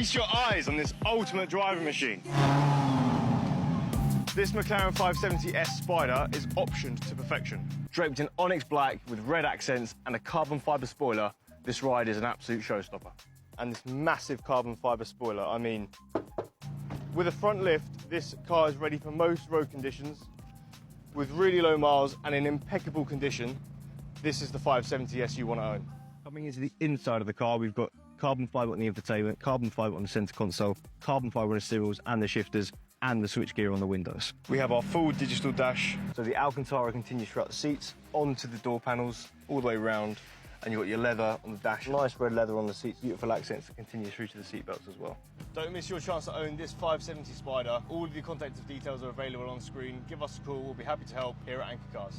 Feast your eyes on this ultimate driving machine. This McLaren 570S Spider is optioned to perfection. Draped in onyx black with red accents and a carbon fibre spoiler, this ride is an absolute showstopper. And this massive carbon fibre spoiler, I mean, with a front lift, this car is ready for most road conditions. With really low miles and in impeccable condition, this is the 570S you want to own. Coming into the inside of the car, we've got carbon fibre on the infotainment, carbon fibre on the centre console, carbon fibre on the steering wheels and the shifters, and the switchgear on the windows. We have our full digital dash. So the Alcantara continues throughout the seats, onto the door panels, all the way around, and you've got your leather on the dash. Nice red leather on the seats, beautiful accents that continue through to the seat belts as well. Don't miss your chance to own this 570 Spider. All of the contact details are available on screen. Give us a call, we'll be happy to help here at Anchor Cars.